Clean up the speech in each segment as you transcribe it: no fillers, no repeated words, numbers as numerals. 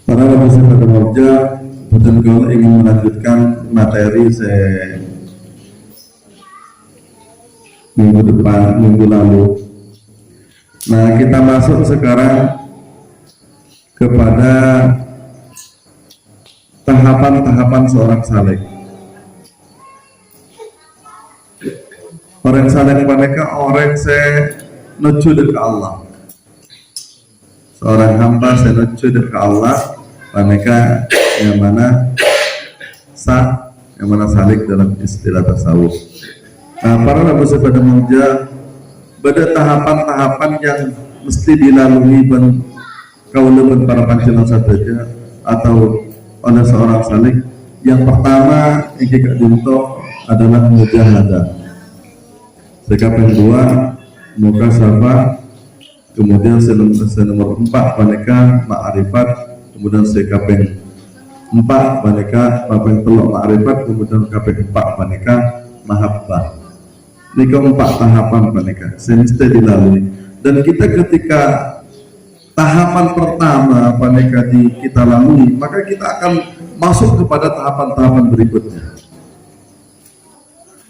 Para rabu pada Morja, betul ingin melanjutkan materi minggu depan, minggu lalu. Nah, kita masuk sekarang kepada tahapan-tahapan seorang saleh. Orang saleh mereka orang nuju ke Allah. Seorang hamba nuju ke Allah, mereka yang mana sah, yang mana salik dalam istilah tasawuf. Nah, para rabu pada Morja, pada tahapan-tahapan yang mesti dilalui kaulaban para panjenengan saja atau oleh seorang salik. Yang pertama yang kita dinto adalah mujahadah. Sikap yang kedua mukasabah, kemudian nomor 4 paneka ma'rifat, kemudian sikap yang 4 paneka yang telok ma'rifat, kemudian sikap yang 4 paneka mahabbah. Ini keempat tahapan paneka semesti dilalui, dan kita ketika tahapan pertama paneka kita lalui, maka kita akan masuk kepada tahapan-tahapan berikutnya.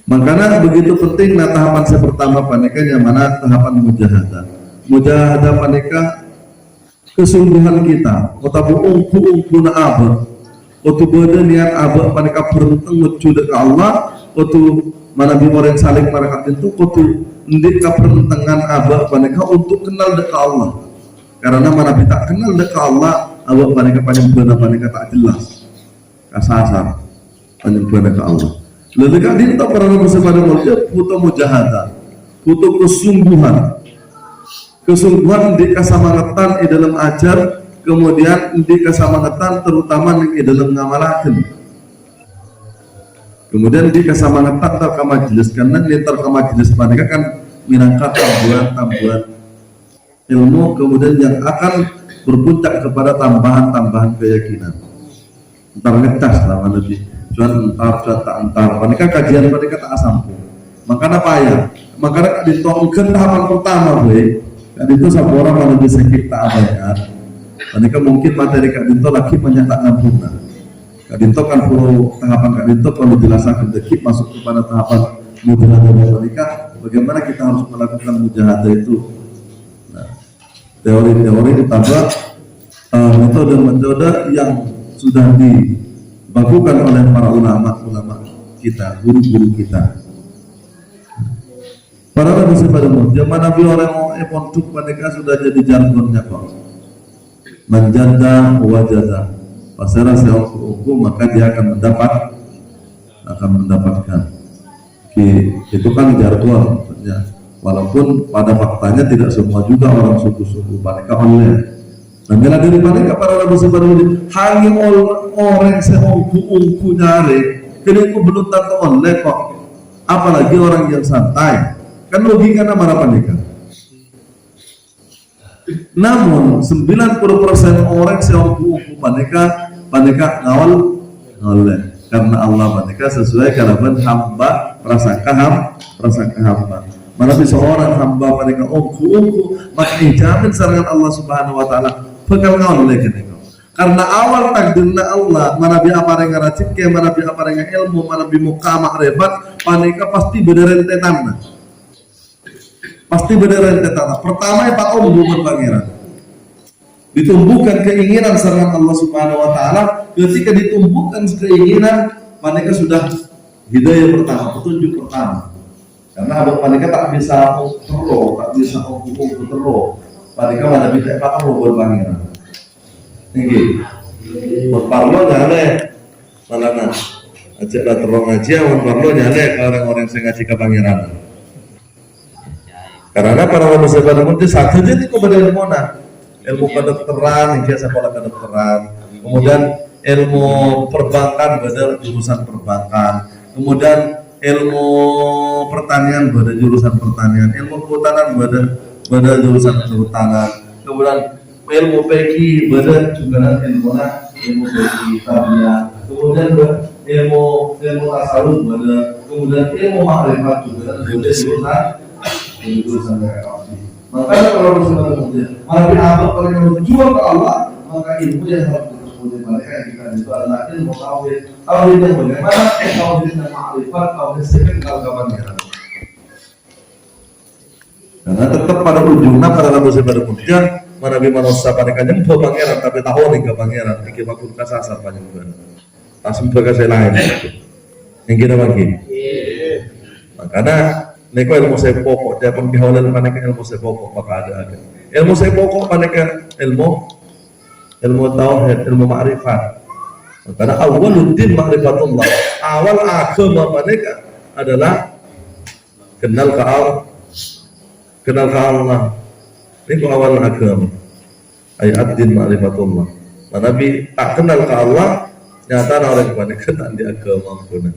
Makanya begitu penting tahapan pertama paneka yang mana tahapan mujahadah. Mujahadah paneka kesungguhan kita, otabu ungku na abah, otu beda niat abah paneka berenteng menuju ke Allah, otu mana orang saling mereka itu otu ndik keperentengan abah paneka untuk kenal dekat Allah. Karena mana kita kenal dekat Allah, abah paneka penyembuhan paneka tak jelas, kasasar penyembuhan dekat Allah. Lalu kan dinta para rabu pada Morja butuh mujahadah, butuh kesungguhan di kesamangatan di dalam ajar, kemudian di kesamangatan terutama di dalam ngamalakan, kemudian di kesamangatan terka majelis, karena di terka majelis mereka kan minangka tambuhan ilmu, kemudian yang akan berpuncak kepada tambahan keyakinan. Entar ngecas lah lebih. Cuman entar mereka kajian mereka tak sampai. Makanya apa ya? Makanya ditongkan tahapan pertama, Kak Dinto satu orang yang lebih sakit tak bayar. Mereka mungkin materi Kak Dinto lagi menyatakan punah. Kak Dinto kan perlu tahapan Kak Dinto kalau dijelaskan dekik masuk kepada tahapan mujahadah mereka. Bagaimana kita harus melakukan mujahadah itu? Nah, teori-teori ditambah metode-metode yang sudah dibakukan oleh para ulama kita, guru-guru kita. Para rabu pada Morja, Nabi orang pondok mereka sudah jadi jargonnya kok. Menjanda wajada, pasara sehukum maka dia akan mendapatkan. Itu kan jargon, maksudnya. Walaupun pada faktanya tidak semua juga orang suku-suku mereka online. Dan bila dari mereka para rabu pada Morja, hanya orang seungku nyari, kini belum tentu online kok. Apalagi orang yang santai. Kan logikanya mana panika. Namun 90% orang seungku panika ngawal oleh karena Allah panika sesuai kalaban hamba prasangka hamba. Mana bisa orang hamba panika ungku maka dijamin serangan Allah Subhanahu wa taala bakal ngawal oleh kenika. Karena awal takdirna Allah, mana bi apa yang racik, mana bi apa yang ilmu, mana bi muqamah rebat, panika pasti bederentetan. Pasti beneran tetap. Pertama Pak hubungan pangeran. Ditumbuhkan keinginan serangan Allah Subhanahu wa taala, ketika ditumbuhkan keinginan, mereka sudah hidayah pertama, petunjuk pertama. Karena abang mereka tak bisa terus, tak bisa terus. Mereka mana bisa Pak buat pangeran. Tinggi. Berparlo nyale. Malangan. Ajaklah terus ngaji, berparlo nyale orang-orang yang ngaji ke pangeran. Karena para manusia pada muncul satu jadi kepada ilmu kedokteran, dia sekolah kedokteran, kemudian ilmu perbankan pada jurusan perbankan, kemudian ilmu pertanian pada jurusan pertanian, ilmu kehutanan pada jurusan kehutanan, kemudian ilmu PG pada juga ilmu PG tarbiyah, kemudian ilmu tasawuf pada, kemudian ilmu makrifat juga pada jurusan makanya kalau Rasulullah maka abad kalau berjuang ke Allah, maka ilmu yang harus seperti mereka yang kita itu adalah ilmu tauhid. Tauhid yang bagaimana? Tauhid yang ma'rifat, tauhid sifat kepangeran. Karena tetap pada ujungnya pada lalu pada kemudian manabi manusia mereka yang pangeran tapi tahu nih ke pangeran iki makul kasasar panjenengan. Langsung berkasih lain. Yang kita bagi. Makanya neko ilmu saya pokok dia pun bihawalan mereka ilmu saya pokok maka ada. Ilmu saya pokok mereka ilmu tauhid, ilmu ma'rifat. Karena awwaluddin ma'rifatullah. Awal agama mereka adalah kenal ke Allah. Ini ku awal agama. Ayat din ma'rifatullah. Nabi tak kenal ke Allah, nyata orang mereka tak di agama pun.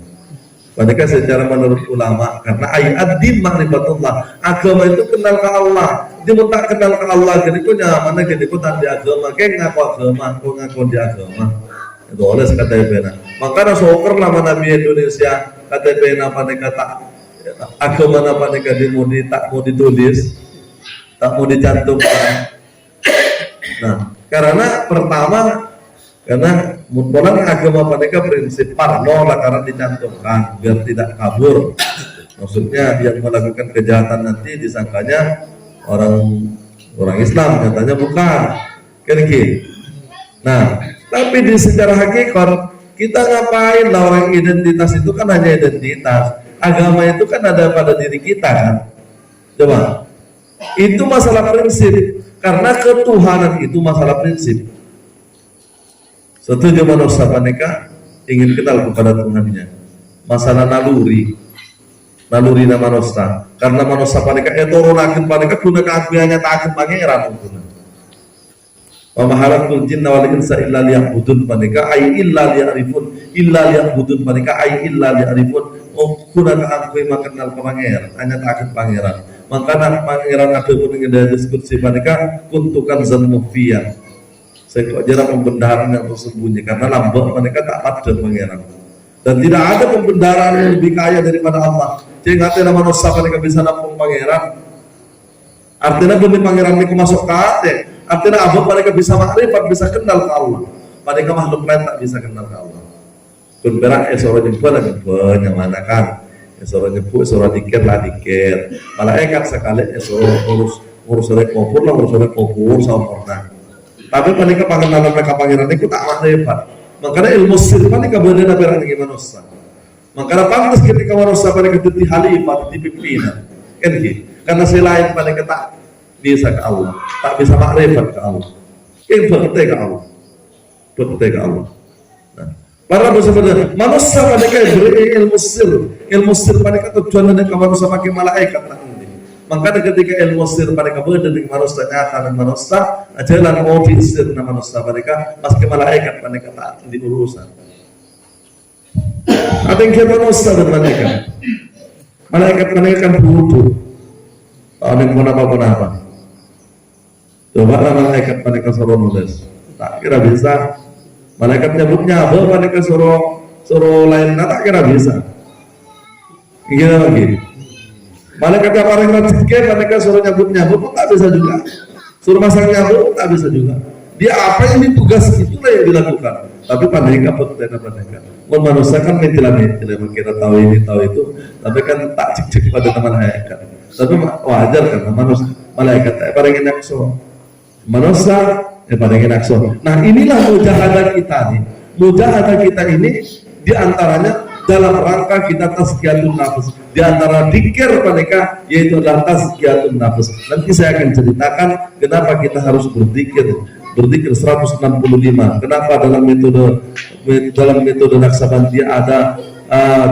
Mereka secara menurut ulama karena ayat din ma'rifatullah. Agama itu kenal ke Allah. Dia mau tak kenal ke Allah, jadi ku nyaman jadi ku tak di agama. Kayak ngaku agama, ku ngaku di agama. Itu oleh KTP. Makanya soker lama Nabi Indonesia KTP apa mereka tak agama apa mereka tak mau ditulis, tak mau dicantumkan. Nah, karena pertama karena mutlak agama mereka prinsip parno lah karena dicantumkan biar tidak kabur. Maksudnya yang melakukan kejahatan nanti disangkanya orang Islam, nyatanya bukan. Kan gitu. Nah, tapi di secara hakikat kita ngapain lah orang identitas itu kan hanya identitas. Agama itu kan ada pada diri kita kan. Coba. Itu masalah prinsip. Karena ketuhanan itu masalah prinsip. Setuju manusia mereka ingin kenal kepada Tuhannya. Masalah naluri nama manusia. Karena manusia mereka turunakan mereka guna keagungannya takkan pangeran. Wa mahalakul jinna wal insa illa liya'budun mereka ay illa liya'budun mereka ay illa liya'rifun. Kuna keakui makenal ke pangeran hanya takkan pangeran. Makanya pangeran ada pun yang diskusi mereka kuntukan zan mufian. Saya kok jarang pembendaharaan yang tersembunyi karena lambang mereka tak ada pangeran. Dan tidak ada pembendaharaan yang lebih kaya daripada Allah. Jadi artinya manusia mereka bisa nampung pangeran. Artinya demi pangeran mereka masuk ke hati. Artinya abang mereka bisa makrifat, bisa kenal ke Allah. Mereka makhluk lain tak bisa kenal ke Allah. Kun berak esoro jempol lagi banyak mana kan? Esoro jempol, esoro dikir lah dikir. Malaikat sekali esoro urus kopur lah urus kopur sempurna. Tapi mereka pengenalan mereka pangeran itu tak makrifat. Makanya ilmu sir mereka berbeda dengan manusia. Makanya pantas ketika manusia mereka jadi khalifah, jadi pimpinan. Kan gitu. Karena selain mereka tak bisa ke Allah, tak bisa makrifat ke Allah. Yang berarti ke Allah. Berarti ke Allah. Nah, para sebenarnya manusia mereka beri ilmu sir mereka tujuan mereka manusia pakai malaikat nanti. Makanya ketika ilmu sir mereka berada dengan manusia nyata dan manusia jalan mau sir nama manusia mereka pakai malaikat mereka tak diurusan. Ada yang kita manusia dan malaikat mereka kan butuh. Ada yang apa. Coba lah malaikat mereka suruh nulis. Tak kira bisa. Malaikat nyebutnya apa? Mereka suruh lain. Tak kira bisa. Gila lagi. Malaikat yang paling rezeki mereka suruh nyebut pun tak bisa juga. Suruh masang nyebut tak bisa juga. Dia apa yang ditugas itulah yang dilakukan. Tapi mereka mereka. Manusia kan mentilah kita tahu ini tahu itu. Tapi kan tak cek pada teman malaikat. Tapi wajar kan manusia malaikat paling enak so. Manusia paling enak so. Nah inilah mujahadah kita nih. Mujahadah kita ini diantaranya dalam rangka kita tazkiyatun nafs. Di antara dzikir mereka yaitu adalah tazkiyatun nafs. Nanti saya akan ceritakan kenapa kita harus berzikir 165. Kenapa dalam metode Naqsabandi ada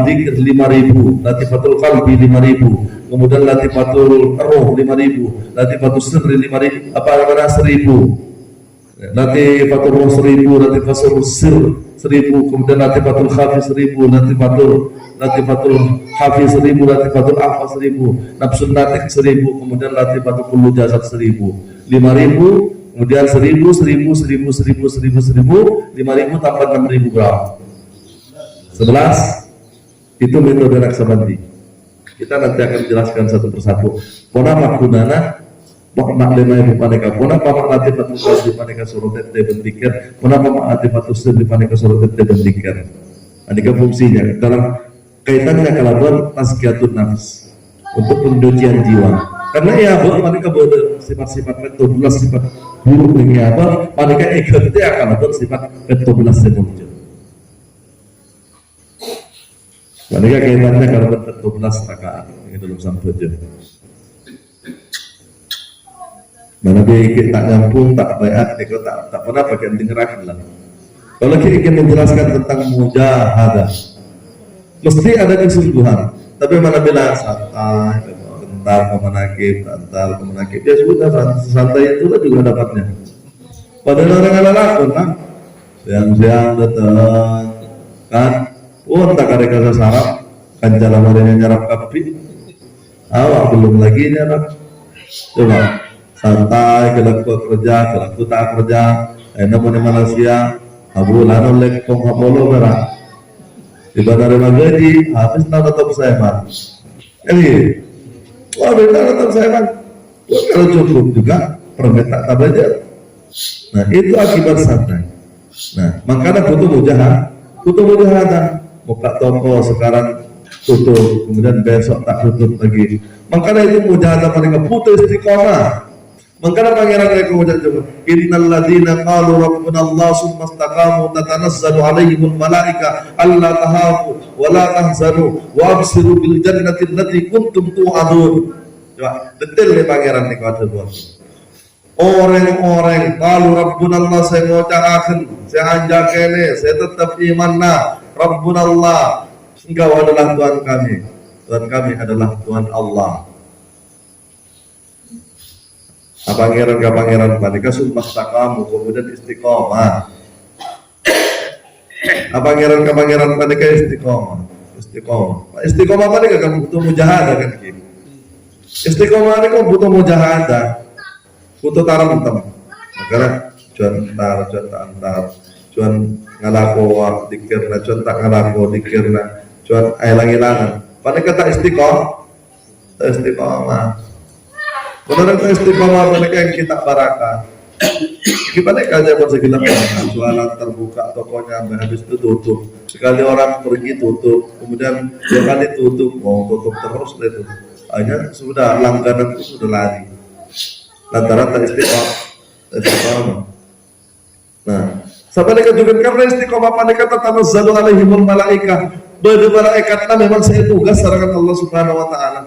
dzikir 5.000, latifatul qalbi 5.000, kemudian latifatul ruh 5.000, latifatul sirri 5.000, apa 1.000, latifatul ruh 1.000, latifatul sir 1.000, kemudian latifatul khafi 1.000, latifatul khafi 1.000, latifatul afa 1.000, nafsun natik 1.000, kemudian latifatul kullu jasad 1.000, 5.000, kemudian 1.000, 5.000 tambah 6.000 berapa? 11. Itu metode Naqsabandi. Kita nanti akan jelaskan satu persatu. Kenapa gunanya lima ibu paneka puna pamak lati patukas di paneka surutet te bentikir puna pamak lati patusir di paneka surutet te bentikir. Anika fungsinya dalam kaitannya kalaban tazkiyatun nafs untuk pencucian jiwa. Karena ya buat paneka boleh sifat-sifat betul sifat buruk ini apa paneka ikut dia kalaban sifat betul muncul. Paneka kaitannya kalaban betul rakaat ini dalam sampurnya. Mana dia tak nyambung, tak bayat, dia tak pernah bagian tinggal lah. Kalau kita ingin menjelaskan tentang mujahadah, mesti ada kesungguhan. Tapi mana bila santai, bentar ke menakib, ya sudah santai itulah juga dapatnya. Padahal orang yang lakon lah, siang-siang datang, kan? Tak ada kata sarap, kan jalan marinya nyarap kapi, awak belum lagi nyarap, coba. Santai, kelaku kerja, kelaku tak kerja, namun di Malaysia, abu lalu lekong apolo merah. Di bandara Magaji, habis tak tetap saya man. Ini, wah benar tetap saya man. Kalau cukup juga, permintaan tak belajar. Nah itu akibat santai. Nah makanya butuh mujahadah. Buka toko sekarang tutup, kemudian besok tak tutup lagi. Makanya itu mujahadah mereka butuh istiqomah. Makanya pangeran mereka ucap coba innal ladzina qalu rabbuna Allah summa istaqamu tatanazzalu alaihimul malaika alla tahafu wa la tahzanu wa absiru bil jannati allati kuntum tu'adun. Coba detail nih pangeran nih kata buat orang-orang qalu rabbuna Allah saya ngucapkan saya anjak ini saya tetap imanna rabbuna Allah engkau adalah Tuhan kami adalah Tuhan Allah. Pangeran panika sumpah takamu kemudian istiqomah. Pangeran panika istiqomah panika kamu butuh mujahadah kan gitu. Istiqomah ini kamu butuh mujahadah, butuh taram tem. Makanya cuan antar, cuan ngalako dikirna, cuan tak ngalako dikirna, cuan hilang-hilangan. Panika tak istiqomah. Benar itu istiqomah mereka yang kita barakah. Gimana aja buat segala jualan terbuka tokonya habis itu tutup. Sekali orang pergi tutup, kemudian sekali tutup, mau tutup terus itu. Hanya sudah langganan itu sudah lari. Lantaran tak istiqomah. Nah, sampai mereka juga karena istiqomah mereka tatanazzalu alaihimul malaikah. Malaikatnya memang saya tugas sarangan Allah Subhanahu wa taala.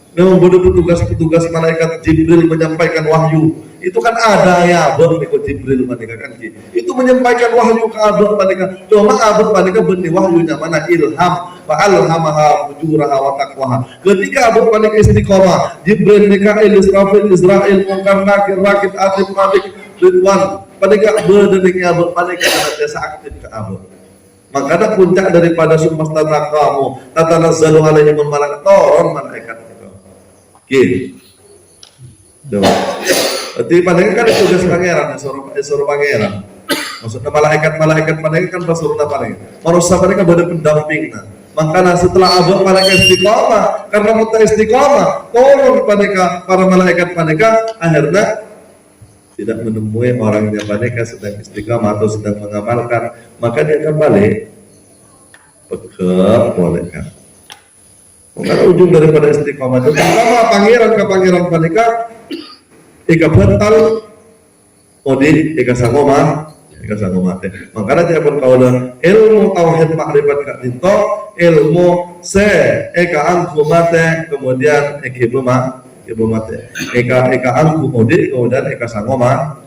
Memang bodoh petugas malaikat Jibril menyampaikan wahyu. Itu kan ada ya, abang ikut Jibril mereka kan itu menyampaikan wahyu ke abang mereka. Cuma abang mereka benih wahyunya mana ilham, fa'alhamaha fujuraha wa taqwaha. Ketika abang mereka istiqomah, Jibril, Mikail, Israfil, Israel, Munkar, Nakir, Rakib, Atib, Malik, Ridwan, mereka berdeningnya abang mereka senantiasa aktif ke abang. Makanya puncak daripada sumpah takamu tatanazzalu alaihimul malaikatu turun malaikat. Oke, doa. Berarti pandangan kan tugas pangeran, suruh pangeran. Maksudnya malaikat pandangan kan pasurna pandangan. Manusia mereka pada pendamping. Makanya setelah abang malaikat istiqomah, karena muta istiqomah, turun para malaikat pandangan, akhirnya tidak menemui orangnya pandangan sedang istiqomah atau sedang mengamalkan, maka dia akan balik. Bolehkan. Karena ujung daripada istiqomah itu pertama pangeran panika ika batal odi ika sangoma teh. Makanya dia pun kaula ilmu tauhid makrifat kak dito ilmu se ika angku mate kemudian ibu mate ika angku odi kemudian ika sangoma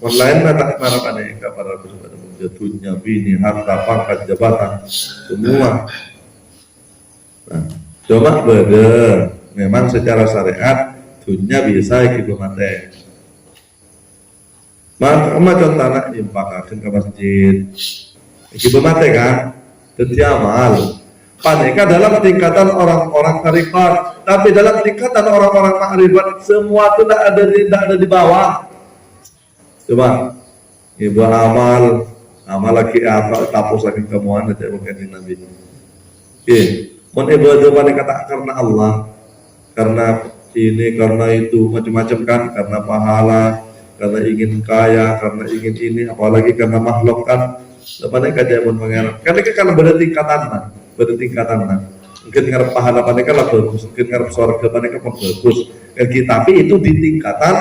online tak marah pada ika para peserta jatuhnya bini harta pangkat jabatan semua. Nah, coba bener, memang secara syariat dunia bisa ibu mate. Maka contohnya impakakan ke masjid, ibu mate kan, jadi amal. Paneka dalam tingkatan orang-orang tarikat, tapi dalam tingkatan orang-orang makrifat semua itu tidak ada di bawah. Coba ibu amal lagi apa tapus lagi kemuan aja bukan Nabi. Mon ibadah paneka tak karena Allah, karena ini karena itu macam-macam kan, karena pahala, karena ingin kaya, karena ingin ini, apalagi karena makhluk kan. Lepas kajian pun pangeran. Karena bertingkatan nah. Mungkin ngarep pahala paneka lah bagus, mungkin ngarep surga paneka pun bagus. Tapi itu di tingkatan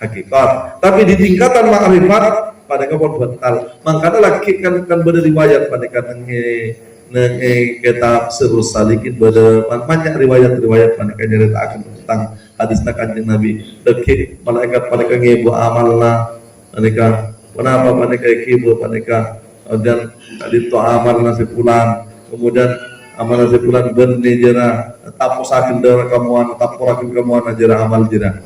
hakikat. Tapi di tingkatan makrifat paneka pun batal. Makanya lagi kan berriwayat paneka nenge kitab Sirrus Salikin banyak riwayat paneka nyeritakan tentang hadis kanjeng Nabi. Lagi malaikat paneka ngebu amalna paneka. Kenapa paneka ngebu paneka dan tadi to amal nasi pulang, kemudian amal nasi pulang benih jera tapusakin darah kamuan tapurakin kamuan jera amal jera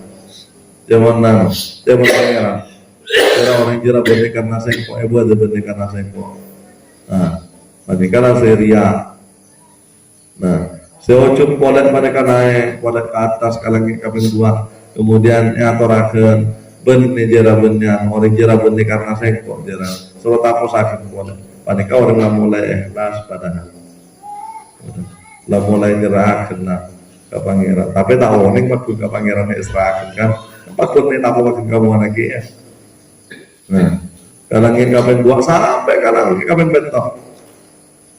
zaman pangeran jera orang jera benih karena sengko ibu ada benih karena sengko benih karena seria seocun polet mereka naik polet ke atas kalangi kami dua kemudian atorakan benih jera benih orang jera benih karena sengko jera selalu tapusakin polet panika orang lah mulai ikhlas padahal lah mulai nyerahkan lah ke pangeran. Tapi tak warning waktu ke pangeran serahkan kan. Pakun nih tamu makin kamu lagi ya. Nah, kalangin kapan dua sampai kalangin kapan bentok.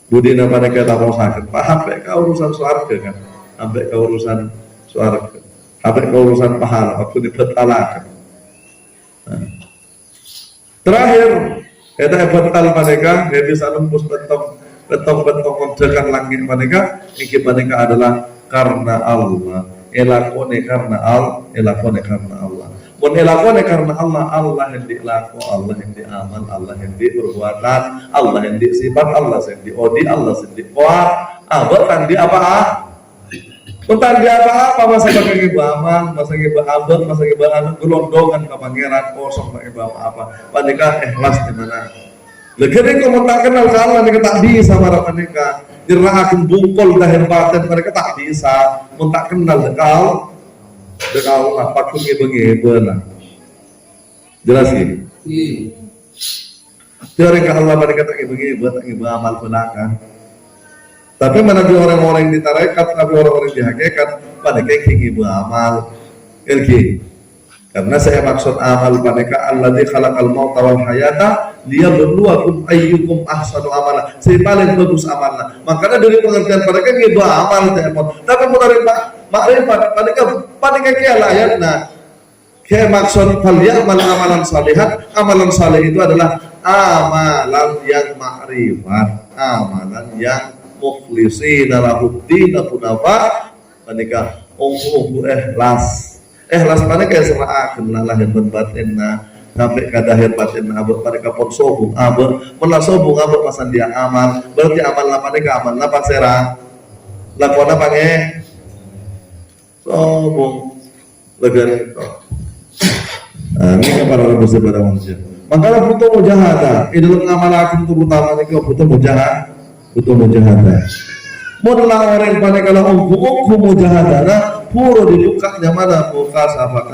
Budi nama mereka tamu sakit. Sampai ke urusan suarga kan. Sampai ke urusan suarga. Sampai ke urusan pahala waktu dibetalakan. Nah. Terakhir kita betal mereka dia bisa nembus bentok mendekat langit mereka iki mereka adalah karena Allah elakone karena Allah mun elakone karena Allah yang dilaku Allah yang diamal Allah yang diperbuatan Allah yang di sifat Allah yang di odi Allah yang di kuat abad di apa Untar dia apa masa pakai amal masa abad masa anu gelondongan ke pangeran kosong pakai apa mereka ikhlas di mana. Legeri kau tak kenal Allah mereka tak bisa marah mereka akan bungkol dahir batin mereka tak bisa tak kenal dekal lah pakungnya bagaimana jelas ini teori ke Allah mereka tak bagaimana amal belakang tapi mana orang-orang yang ditarekat tapi orang-orang yang dihakikat mereka ingin beramal karena saya maksud amal mereka alladzi khalaqal mauta wal hayata liyabluwakum ayyukum ahsanu amala. Saya paling bagus amalnya. Makanya dari pengertian mereka gitu amal temon. Tapi menerima makrifat mereka kayak ayatnya. Kayak maksud falyamal amalan salihan. Amalan saleh itu adalah amalan yang makrifat, amalan yang mukhlishina lahuddin hunafa. Mereka ikhlas. Ikhlas mereka serahkan lah yang berbatinna sampai ke dahir batinna abad mereka pun sobung abad melah sobung abad pasan dia amal berarti amal lah mereka amal lah pasera lakukan apa nge sobung legar itu ini kepada orang bersih pada manusia makanya butuh mujahadah ini dalam ngamal akan terutama ini butuh mujahadah mudah orang pada kalau ongku mujahadah puro dibukanya mana muka sahabat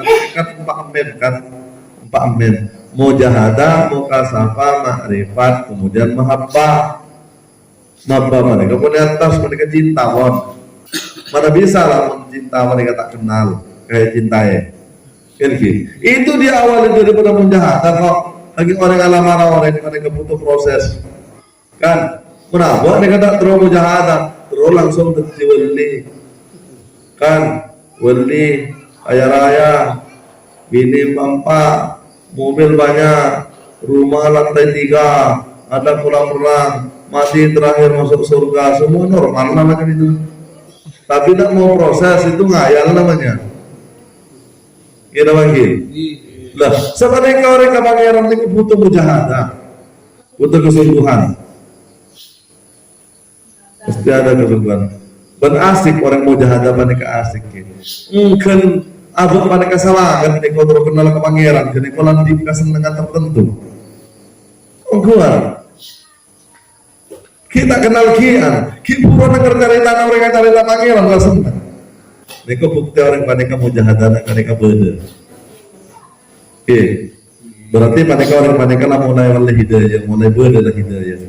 kan empat amin mujahadah muka sahabat makrifat kemudian mahabbah mereka kemudian atas mereka cinta mana bisa lah mencinta mereka tak kenal kayak cintai itu di awal itu daripada mujahadah kok lagi orang alamara orang mereka butuh proses kan kenapa mereka tak terlalu mujahadah terus langsung terjiwali kan wali kaya raya bini empat mobil banyak rumah lantai 3 ada kolam mati terakhir masuk surga semua normal namanya itu tapi tak mau proses itu ngayal namanya kira lagi lah sebenarnya orang pangeran itu butuh mujahadah butuh kesungguhan pasti ada kesungguhan dan asik orang mujahadah mereka asik mungkin abang mereka salah kan kalau terus kenal ke pangeran jadi kalau dikasih dengan tertentu kita kenal kian kita pura dengar cerita mereka cerita pangeran lah senang mereka bukti orang mereka mujahadah mereka beda berarti mereka orang mulai hidayah mulai beda hidayah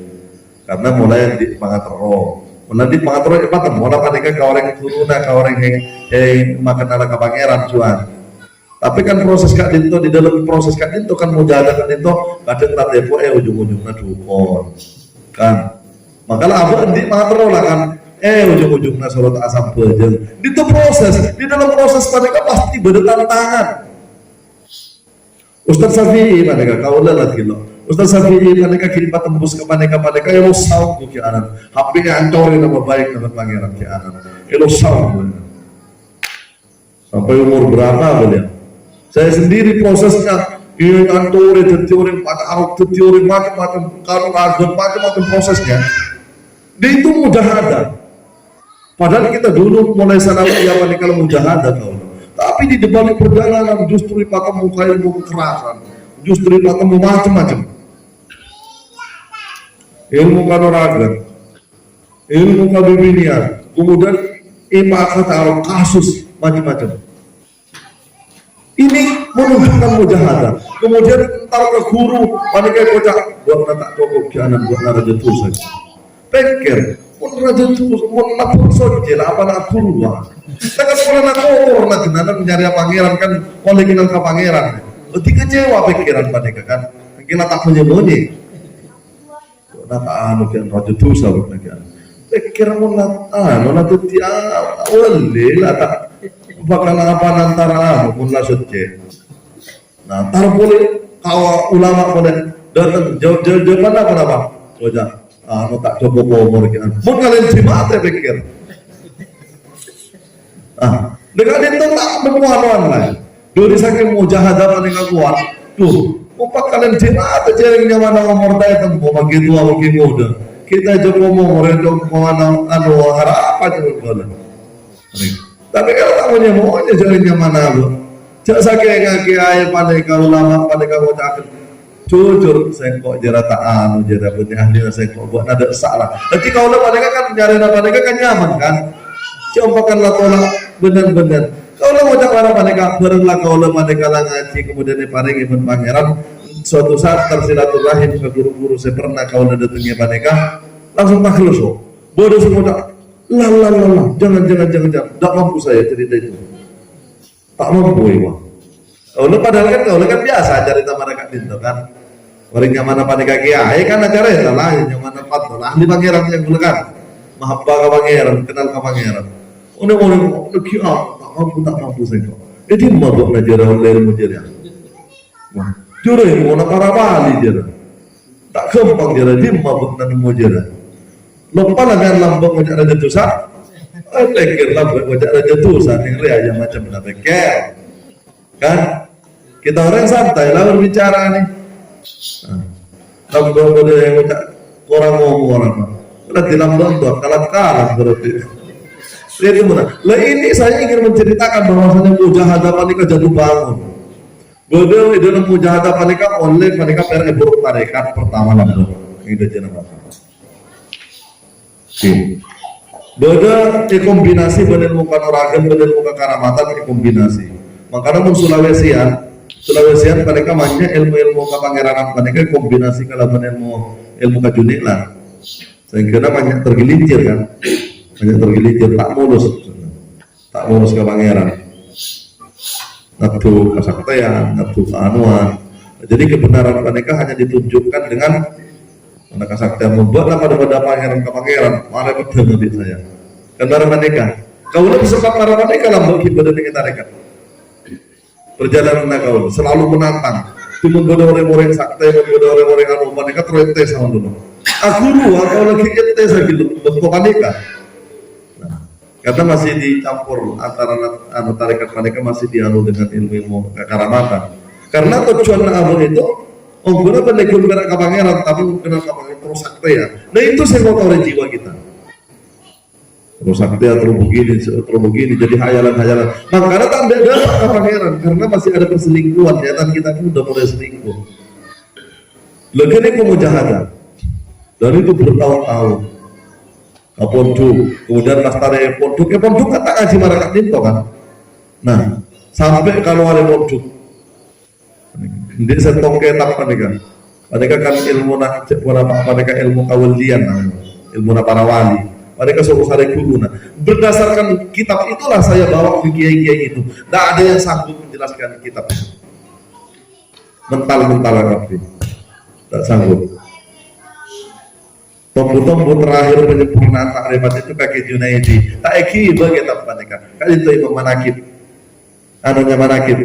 karena mulai di pangat roh nanti pengatur apa temola panika ka orang turuna ka orang yang makan ala ka pangeran cuan. Tapi kan proses kak dinto di dalam proses kak dinto kan mujahadah kak dinto kadang tak depo ujung-ujungnya dukun kan. Makalah apa di pengatur lah kan ujung-ujungnya sholat asam bejeng. Itu proses di dalam proses panika pasti bertantangan. Ustaz Safi panika kaulah lagi lo. Ustaz Safi panika kita tembus ke panika ya lo saw ke anan. HP-nya ancorin nama baik nama pangeran ke anan. Lo saw. Sampai umur berapa boleh? Saya sendiri prosesnya ini teori pada arok teori macam-macam kalau ada macam-macam prosesnya. Dia itu mujahadah. Padahal kita dulu mulai sanawiyah ya pada kalau mujahadah kau. Tapi di balik perjalanan justru ketemu ilmu kekerasan, justru ketemu macam-macam. Ilmu kanuragan, ilmu kabibinian, kemudian kata arok kasus macam-macam. Ini menunjukkan mujahadah. Kemudian entar ke guru, panika kocak buat tak cukup jalan buat raja tu saja. Pikir, pun raja tu, pun lapor saja lah apa nak guru lah. Kita sekolah nak kotor nak kenal mencari pangeran kan, oleh kenal ke pangeran. Berarti kecewa pikiran panika kan. Kita tak punya-punya. Nak anu kan raja tu sahabat nak. Pikir pun nak tu tiada, boleh lah tak. Bakal apa antara pun lasut je. Nah, tar boleh kau ulama boleh datang jawaban apa? Wajah, tak coba umur kita. Pun kalian simak saya pikir. Dengan itu tak bermuaran lah. Dari saking mujahadah paling kuat. Tuh, upah kalian simak jaringnya mana umur saya tempuh bagi tua bagi muda. Kita coba umur itu mana harap apa coba boleh. Tapi kalau tak punya maunya jalannya mana bu? Cak sakit ngaki ayah pandai kau lama pandai kau cakap jujur saya kok jera tak anu jera punya ahli saya kok buat nada salah. Nanti kau lah pandai kan nyari pandai kan nyaman kan? Compakanlah tolak benar-benar. Kau lah mau cakap pandai kan berenglah kau lah pandai kalah ngaji kemudian diparing ibu pangeran. Suatu saat tersilaturahim ke guru-guru saya pernah kau lah datangnya pandai kan langsung makhluk so. Bodoh semua. Lah, jangan, tak mampu saya cerita itu, tak mampu ibu. Kalau padahal kan biasa cerita mereka itu kan, orangnya mana pada kaki kan acara itu lah, yang mana patut lah, ahli pangeran yang gunakan, mahabba ke pangeran, kenal ke pangeran. Orang tak mampu saya. Jadi mabuk najara oleh ilmu jera. Jura ilmu nak para wali jera, tak gampang jera, dia mabuk dan ilmu jera. Lupa lah kan lambang wajah raja tusa, pikir lambang wajah raja tusa yang ria yang macam mana pikir, kan? Kita orang santai lah berbicara nih. Lambang wajah yang wajah orang ngomong orang, berarti lambang tuh kalah berarti. Lihat gimana? Lah ini saya ingin menceritakan bahwasanya mujahadah panika jatuh bangun. Bodoh dalam mujahadah panika oleh panika peribur tarekat pertama lambang itu jenama. Beda kombinasi bener muka nuragan bener muka karamatan kombinasi. Makanya pun Sulawesian mereka banyak ilmu kepangeranan mereka kombinasi kalau bener ilmu kajunik lah. Saya kira banyak tergelincir kan, tak mulus ke pangeran. Nafsu kesaktian, nafsu keanuan. Jadi kebenaran mereka hanya ditunjukkan dengan mana kesaktian membuat pada pangeran ke pangeran mana betul nabi saya kendaraan mereka kau lebih sempat para mereka dalam bagi badan kita rekat perjalanan kau selalu menantang itu menggoda orang-orang sakti menggoda orang-orang anu mereka terentes sama dulu aku kau lagi entes lagi bentuk mereka karena masih dicampur antara anu tarekat mereka masih dianu dengan ilmu kekaramatan karena tujuan abang itu gue pandai berak ke pangeran, tapi kenal ke pangeran terus sakti ya. Nah itu saya mau tahu jiwa kita. Terus sakti ya, terus begini, jadi hayalan. Makanya tak ada ke pangeran, karena masih ada perselingkuhan. Nyata kita pun udah mulai selingkuh. Lagi ini mujahadah, dan itu bertahun-tahun. Pondok, kemudian lastari pondok kan tak ngaji mereka itu kan. Nah, sampai kalau ada pondok. Dia setong ketak mereka kan ilmu nak mereka ilmu kawalian ilmu para wali mereka suruh sare guru. Nah, berdasarkan kitab itulah saya bawa ke kiai-kiai itu. Tidak ada yang sanggup menjelaskan kitab itu. Mental-mental kafe, tidak sanggup. Tombu-tombu terakhir penyempurnaan takrimat itu kaki Junaidi. Tak eki bagi kitab mereka. Kan itu Imam Manakib, anunya Manakib,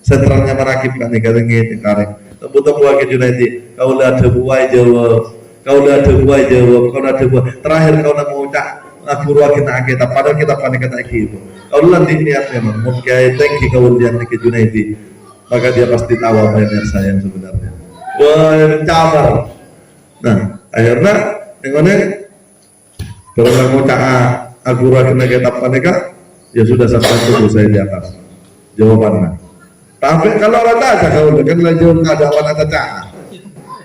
sentralnya Manakib kan nih katanya karek. Tombu-tombu kaki Junaidi. Kau dah ada buai jawab. Kau dah ada buai jawab. Kau dah ada buai. Terakhir kau nak mengucap aku ruakin kitab. Padahal kitab panik kata eki itu. Kau nanti niat memang. Mungkin tengki kau lihat nih Junaidi. Maka dia pasti tahu apa yang saya yang sebenarnya. Wah, mencabar. Nah, akhirnya dengan kalau nggak mau aku kena kitab paneka, ya sudah sampai tubuh saya di atas. Jawabannya. Tapi kalau orang tak kalau kan lanjut ada warna caca.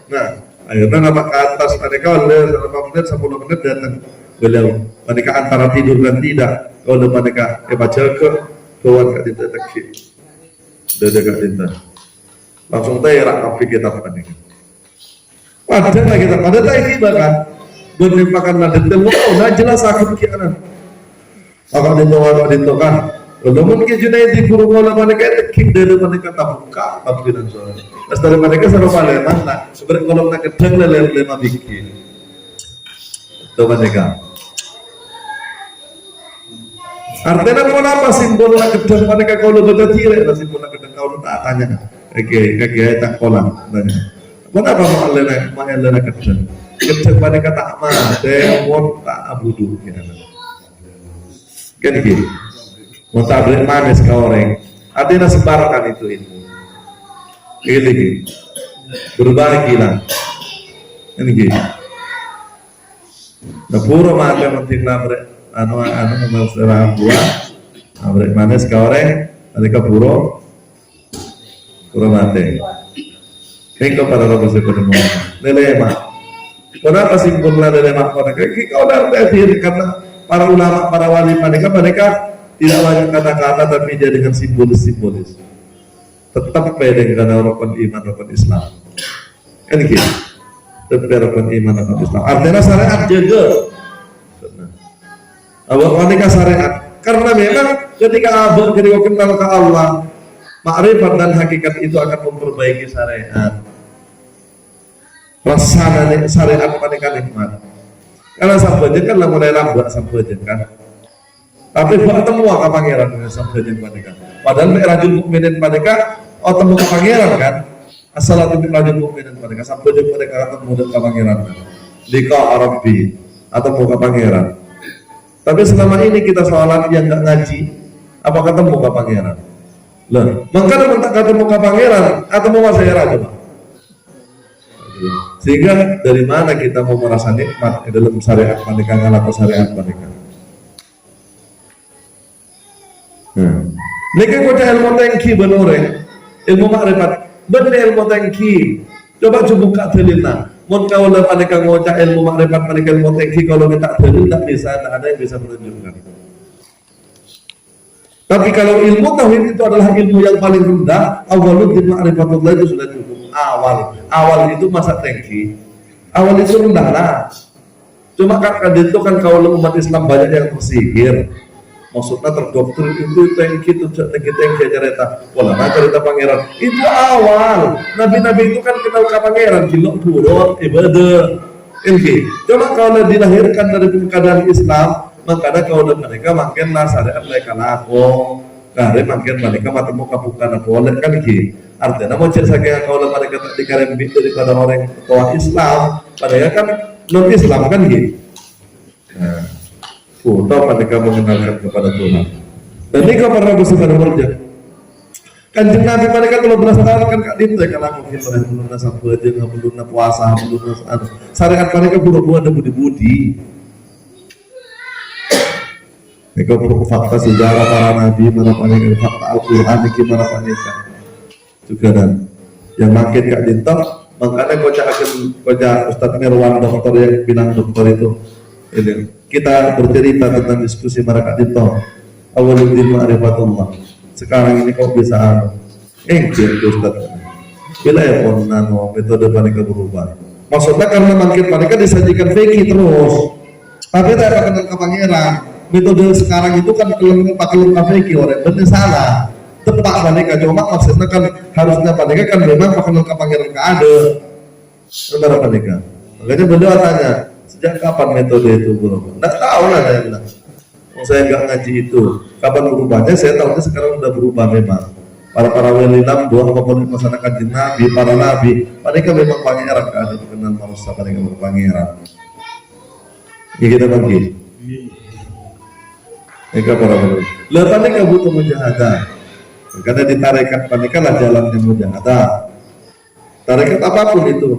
Nah, akhirnya nama ke atas paneka oleh 5 menit 10 menit datang beliau. Paneka antara tidur dan tidak. Kalau paneka baca ke kawan kat tinta takik. Dekat tinta. Langsung terak kapi kitab paneka. Padahal kita pada tak bahkan berlimpahkanlah detail. Oh, dah jelas aku kianan. Apa dia kan? Kalau mungkin Junaidi guru bola mereka itu dari mereka tak buka panggilan soal. Terus dari mereka sama paleman lah. Sebenarnya kalau mereka kedeng lema bikin. Itu mereka. Artinya apa simbolnya kedeng mereka kalau betul tidak simbolnya kedeng kalau tak tanya. Oke, tak kolam. Kenapa mahalena kedeng? Kedeng mereka tak demon tak abudu. Kan gitu. Mau tablet manis ke orang, artinya sebarkan itu ilmu. Ini berbagilah, ini gitu. Napuro mati penting nabre, anu masalah buah, nabre manis ke orang, mereka puro mati. Kau pada orang bersekolah lelema. Kenapa simpulnya lelema mereka? Kau dah terjadi karena para ulama, para wali mereka tidak banyak kata-kata tapi dia dengan simbolis. Tetap pede karena rukun iman, rukun Islam. Kan gitu. Tetap rukun iman, rukun Islam. Artinya syariat jaga. Abang wanita syariat. Karena memang ketika abang ketika kenal ke Allah, makrifat dan hakikat itu akan memperbaiki syariat. Rasanya syariat panika nikmat. Karena sahabatnya kan lah mulai lambat sahabatnya kan. Tapi buat temu ke pangeran dengan sahabatnya panika. Padahal rajul mukminin panika, temu ke pangeran kan. Assalatu min rajul mukminin panika. Sahabatnya panika ketemu ke pangeran. Lika Arabi atau mau ke pangeran. Tapi selama ini kita sholat yang nggak ngaji, apa ketemu ke pangeran? Lah, makanya minta ketemu ke pangeran atau mau saya raja, Pak? Sehingga dari mana kita mau merasa nikmat dalam syariat panika atau syariat panika? Niki kau ilmu tengki benore, ilmu makrifat, bener ilmu tengki. Coba buka dalilnya. Mun kau lah panika ngocak ilmu makrifat panika ilmu tengki kalau kita dalil tak bisa, tak ada yang bisa menunjukkan. Tapi kalau ilmu tauhid itu adalah ilmu yang paling rendah, awalud di ma'rifatullah itu sudah cukup. Awal itu masa tengki. Awal itu rendah lah. Cuma kan itu kan kalau umat Islam banyak yang tersihir. Maksudnya terdoktrin itu tengki cerita pola cerita pangeran itu awal. Nabi-nabi itu kan kenal ke pangeran jilok turun ibadah ini. Cuma kalau dilahirkan dari keadaan Islam, maka kalau mereka makin lah syariat mereka laku karena makin mereka matemu bukan boleh kan gitu. Artinya mau cerita kalau mereka tak dikarembit daripada orang tua Islam, padahal kan non Islam kan gitu. Tahu mereka mengenalkan kepada Tuhan. Dan ini kapan Rabu sebenarnya berjaya. Kanjeng Nabi mereka kalau berdasarkan kan kak dinta kalau aku kita belum nasa aja, belum nasa puasa, belum nasa syariat mereka buru-buru ada budi-budi. Mereka fakta sejarah para nabi mana panika, fakta Al-Quran gimana panika. Juga dan yang makin kak dinta, makanya kocak Ustadz Mirwan dokter yang bilang dokter itu. Ini kita bercerita tentang diskusi mereka di tol awaludin ma'rifatullah. Sekarang ini kok bisa engkir Ustaz bila ya pun metode panika berubah. Maksudnya karena makin panika disajikan fikih terus Tapi tak kenal ke pangeran. Metode sekarang itu kan pakai kafe orang bener salah. Tepat paneka cuma maksudnya kan harusnya paneka kan memang pakai ke pangeran ke ada. Saudara paneka. Makanya beliau tanya, sejak kapan metode itu berubah? Nggak tahu lah saya bilang. Saya nggak ngaji itu. Kapan berubahnya? Saya tahunya sekarang udah berubah memang. Para wali lampu apapun masyarakat nabi, para nabi, mereka memang pangeran kan ada kenal manusia mereka berpangeran. Ini kita bagi. Mereka para wali. Lalu mereka butuh mujahadah. Karena ditarikat mereka lah jalannya mujahadah. Tarikat apapun itu.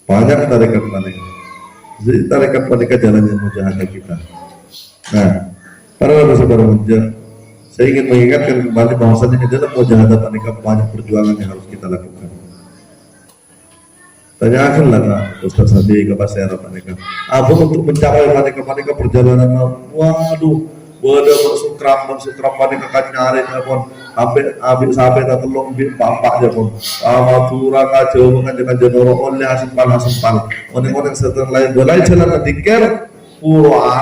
Banyak tarikat mereka. Jadi tarikat mereka jalannya mujahadah kita. Nah, para saudara mujahadah, saya ingin mengingatkan kembali bahwasannya adalah mujahadah mereka banyak perjuangan yang harus kita lakukan. Tanyakanlah Kak Ustaz Hadi ke Pasir mereka. Apa untuk mencapai mereka perjalanan? Waduh, boleh bersukram mereka kan nyari pun sampai tak telung bapak dia pun. Matura kaca mengajarkan jenoro oleh hasimpal. Orang setelah lain belai jalan ketikir,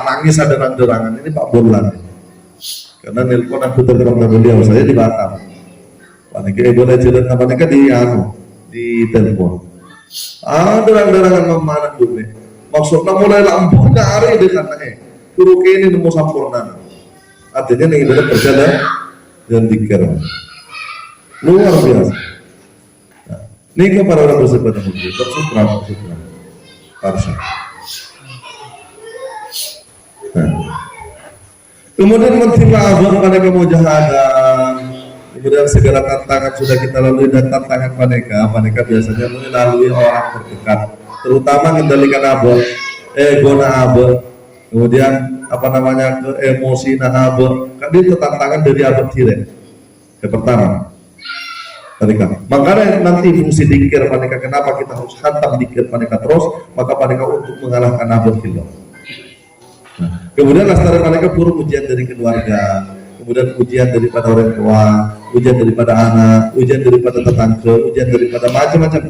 nangis ada derangan ini Pak Bolan. Karena nelpon aku tergerak dari beliau, saya di Batam. Panika boleh jalan panika di telepon. Derang-derangan mana dulu. Maksudnya mulai lampu dari dengan turuk ini nemu sampurna. Artinya nih ibadah berjalan dan dikir. Luar biasa. Nah, ini ke para orang bersepeda mobil, bersukram. Parsa. Nah. Kemudian mentimpa abang pada kemujahadah. Kemudian segala tantangan sudah kita lalui dan tantangan mereka biasanya melalui orang terdekat, terutama mengendalikan abang, gona abang, kemudian ke emosi abang. Kan itu tantangan dari abang direct. Yang pertama, mereka. Makanya nanti fungsi dikir mereka kenapa kita harus hantam dikir mereka terus, maka mereka untuk mengalahkan abang kilo. Nah, kemudian lestari mereka buruk ujian dari keluarga, kemudian ujian daripada orang tua, ujian daripada anak, ujian daripada tetangga, ujian daripada macam-macam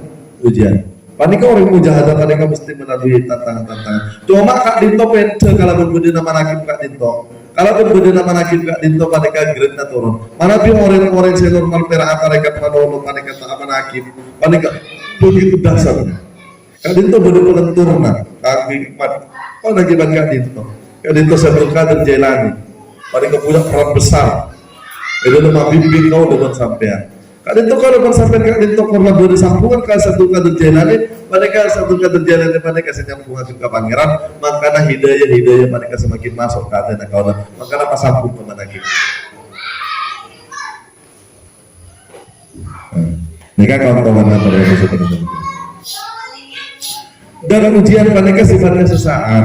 ujian. Panika orang mujahadah mereka mesti melalui tantangan-tantangan. Cuma Kak Dinto pede kalau berbeda nama nakib Kak Dinto. Kalau berbeda nama nakib Kak Dinto panika grade turun. Mana pi orang saya normal pera mereka panolong panika tak apa nakib. Panika begitu dasarnya. Kak Dinto benar-benar turun kaki mat. Oh nagiban Kak Dinto. Kak Dinto Sabtu Kadir Jailani. Panika punya peran besar. Itu nama bimbing kau dengan sampean. Kak Dinto kalau bersampai Kak Dinto pernah bersambungan ke Sabtu Kadir Jailani, mereka Sabtu Kadir Jailani mereka senyambungan ke pangeran, makanya hidayah mereka semakin masuk ke hati kawan, makanya pas sambung ke mana kita. Ini kan kawan-kawan pada yang seperti itu. Dan ujian mereka sifatnya sesaat.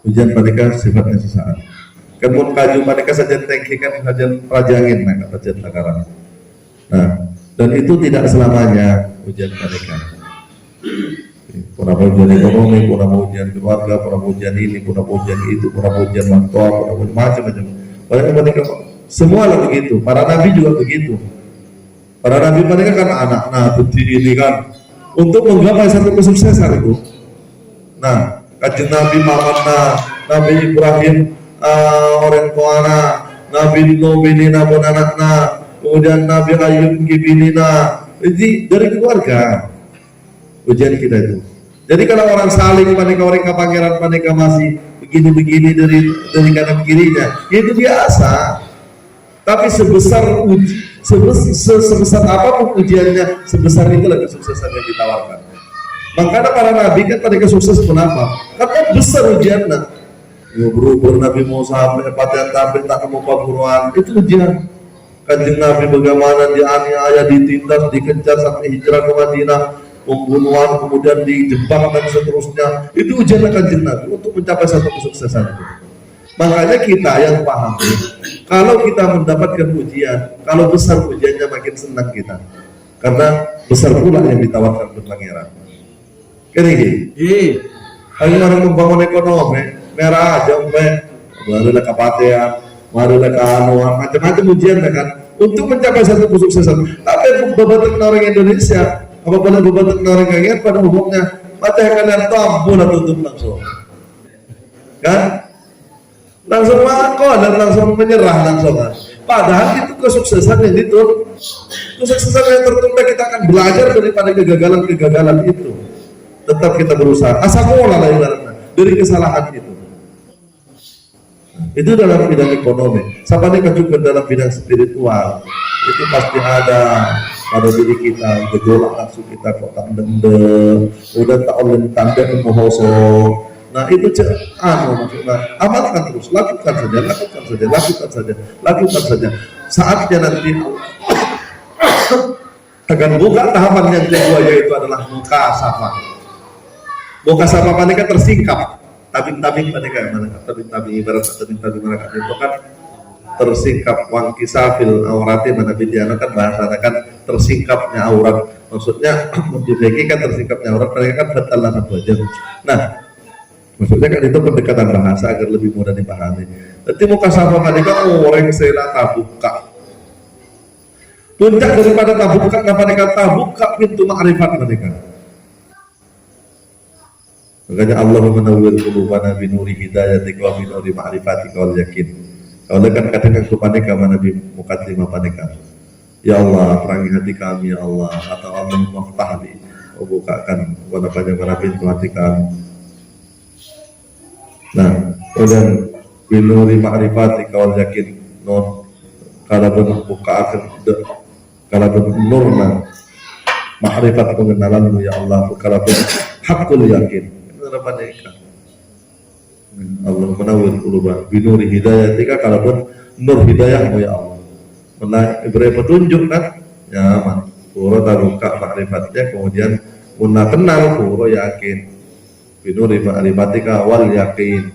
Ujian mereka sifatnya sesaat. Kemudian kaju mereka saja tengkikan saja rajangin kata takaran. Nah, dan itu tidak selamanya ujian mereka. Pernah ujian ekonomi, pernah ujian keluarga, pernah ujian ini, pernah ujian itu, pernah ujian mentor, pernah macam-macam. Banyak mereka semua lah begitu. Para nabi juga begitu. Para nabi mereka kan anak, ini kan untuk menggapai satu kesuksesan itu. Nah, kajian Nabi Muhammad, Nabi Ibrahim, orang tuana, Nabi Nuh binina pun anakna, kemudian Nabi Ayub binina, jadi dari keluarga ujian kita itu. Jadi kalau orang saling panika orang ke pangeran panika masih begini dari kanan kirinya, itu biasa. Tapi sebesar apapun ujiannya, sebesar itulah kesuksesan yang ditawarkan. Makanya para nabi kan pada kesukses kenapa? Karena besar ujiannya. Berubah Nabi Musa sampai tak mau paburuan itu ujian. Kanjeng Nabi bagaimana dianiaya, ditindas, dikejar sampai hijrah ke Madinah, pembunuhan, kemudian dijebak dan seterusnya. Itu ujian Kanjeng Nabi untuk mencapai satu kesuksesan itu. Makanya kita yang paham, kalau kita mendapatkan ujian, kalau besar ujiannya makin senang kita, karena besar pula yang ditawarkan pangeran. Kini hanya orang membangun ekonomi, merah aja barulah kepatean, barulah keanuan, macam-macam ujian kan, untuk mencapai satu kesuksesan. Tapi beban orang Indonesia, apabila beban orang kalian pada umumnya, mata kalian tampun atau tutup langsung. kan? Langsung mako dan langsung menyerah langsung. Padahal itu kesuksesan yang kesuksesan yang tertunda. Kita akan belajar daripada kegagalan-kegagalan itu. Tetap kita berusaha. Asal mula lah ibaratnya dari kesalahan itu. Itu dalam bidang ekonomi. Sama dengan juga dalam bidang spiritual. Itu pasti ada pada diri kita. Gejolak nafsu kita kok tak dendam. Udah tak oleh tanda emohoso. Nah itu maksudnya amalkan terus, lakukan saja. Saatnya nanti akan buka tahapan yang kedua, yaitu adalah mukasafah. Mukasafah mereka tersingkap. Tabing-tabing mereka itu kan tersingkap wangkisafil aurati mana bidiana kan bahasanya kan tersingkapnya aurat. Maksudnya mendibeki kan tersingkapnya aurat, mereka kan batalah wajah. Nah maksudnya kan itu pendekatan bahasa agar lebih mudah dipahami. Nanti mukasafah mereka orang sela tabuka. Puncak daripada tabuka, mereka tabuka pintu ma'rifat mereka. Makanya Allah menawwir qulubana bi nuri hidayatika wa bi nuri ma'rifatika wal yakin. Kalau kan katakan kepada kami Nabi Mukaddimah panika. Ya Allah, terangi hati kami ya Allah, atau Allah muftahli, bukakan pada pintu hati kami. Nah, kemudian binuri ma'rifati kawal yakin non kalau buka akan kalau nurna ma'rifat pengenalanmu ya Allah, kalau hakul yakin benar mereka. Allah menawwir quluba binuri hidayatika, kalau nur hidayahmu ya Allah. Beri petunjuk kan? Ya man. Pura taruka ma'rifatnya, kemudian guna kenal pura yakin. Binuri ma'rifatika wal yakin.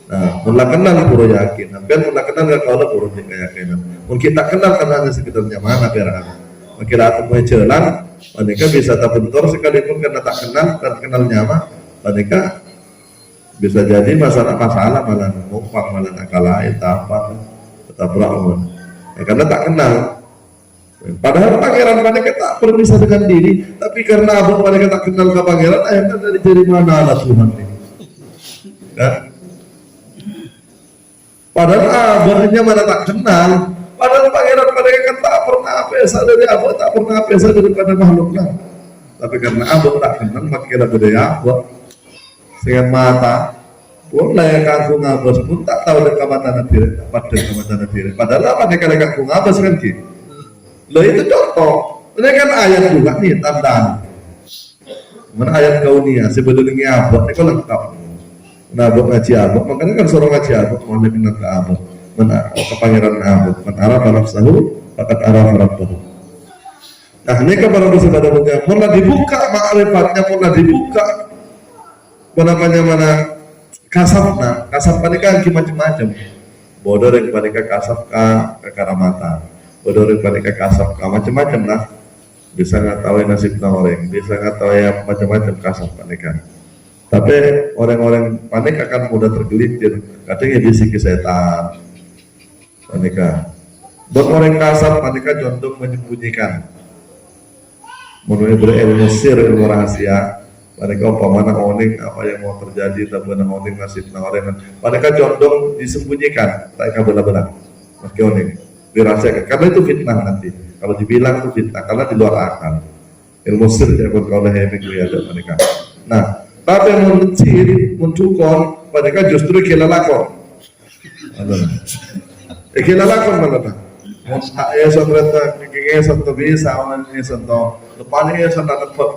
Nah, mula kenal pura yakin. Hampir mula kenal gak kau pura keyakinan. Mungkin tak kenal kenalnya sekitarnya mana berang. Kira atau jalan, mereka bisa tak bentor sekalipun karena tak kenal dan kenalnya mah, mereka bisa jadi masalah malah numpang malah nakal lain apa tetap berawal. Karena tak kenal. Padahal pangeran mereka tak berpisah dengan diri, tapi karena abang mereka tak kenal ke pangeran, akhirnya dari mana Allah Tuhan ini? Ya? Padahal abangnya mana tak kenal, padahal pangeran mereka kan tak pernah biasa dari abang, tak pernah biasa daripada makhluknya. Tapi karena abang tak kenal, maka kira budaya abang dengan mata pun layak aku ngabas pun tak tahu dekat mata nanti, padahal apa mereka layak aku ngabas kan gitu. Loh itu contoh, ini kan ayat juga nih tandaan. Mana ayat kauniyah sebelumnya abad, ini kan lengkap. Nah abad ngaji abad, makanya kan suruh ngaji abad, mau kenal ke abad, mana ke pangeran abad, mana arah balap sahur, pakat arah rabbahu. Nah ini kan para dosa pada punya, mana dibuka ma'rifatnya, mana dibuka, mana kasaf panika macam-macam. Bodoh yang panika kasaf ke karamata. Bodoh mereka kasap macam-macam lah, bisa ngetahui nasib orang, bisa ngetahui macam-macam kasap mereka. Tapi orang-orang panik akan mudah tergelincir, katanya bisiki setan mereka. Buat orang kasap mereka condong menyembunyikan. Menurut berilmu sir, ilmu rahasia, mereka umpamana oning apa yang mau terjadi, tapi oning nasib orang, mereka condong disembunyikan, mereka benar-benar meski oning dirahasiakan, karena itu fitnah nanti. Kalau dibilang itu fitnah, karena di luar akal. Ilmu sir ya pun kalau heming ada mereka. Nah, tapi yang mencukon, mereka justru kilalakon. Kilalakon malah. Ya saudara, kayaknya satu bisa, orangnya satu. Depannya satu dapat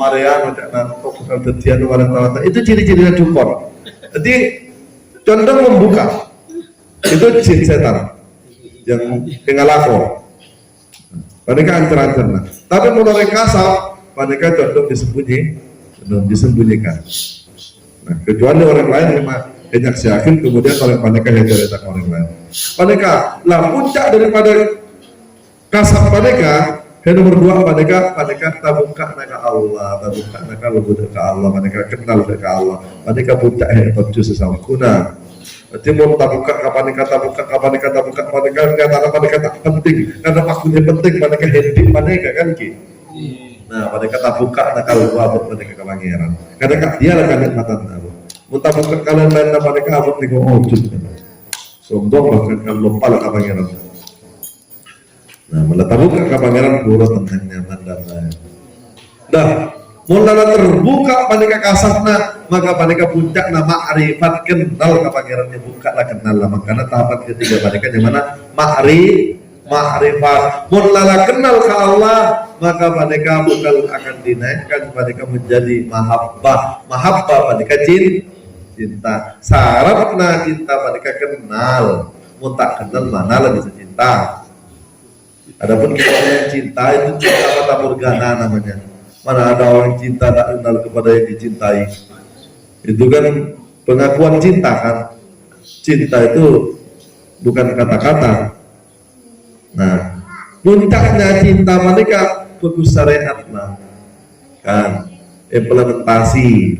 Marian, untuk kejadian orang-orang itu ciri-cirinya cukon. Jadi condong membuka, itu jin setan yang tinggal lapor, mereka ancar-ancar. Tapi menurut kasar, mereka condong disembunyikan. Nah, kecuali orang lain yang menyaksikan, kemudian orang mereka yang cerita orang lain. Mereka lah puncak daripada kasar mereka. Yang nomor dua, mereka tabuka naka Allah, tabuka naka lebih dekat Allah, mereka kenal dekat Allah, mereka puncak yang tujuh sesama kuna. Timur tabuka kapan mereka tak penting karena waktunya penting mereka hendik mereka kan ki. Nah mereka tabuka nakal wabuk mereka ke pangeran karena dia lah kan nikmatan tabu. Muntah kalian lain na mereka abot ni ko ojud. Sombong bahkan kan lupa lah kapangeran. Nah, meletakkan ke kapangeran pura tentang nyaman damai. Dah, mulai terbuka panika kasasna, maka panika puncak nama arifat kenal kapangerannya buka lah kenal lah. Makanya tahapan ketiga panika yang mana ma'rifat. Mulai kenal ke Allah, maka panika bukan akan dinaikkan panika menjadi mahabbah. Mahabbah panika cinta. Syaratnya cinta panika kenal. Mun tak kenal mana lah bisa cinta. Adapun kita yang cinta itu cinta mata morgana namanya. Mana ada orang cinta tak kenal kepada yang dicintai. Itu kan pengakuan cinta kan. Cinta itu bukan kata-kata. Nah, puncaknya cinta mereka fokus syariat lah. Kan implementasi.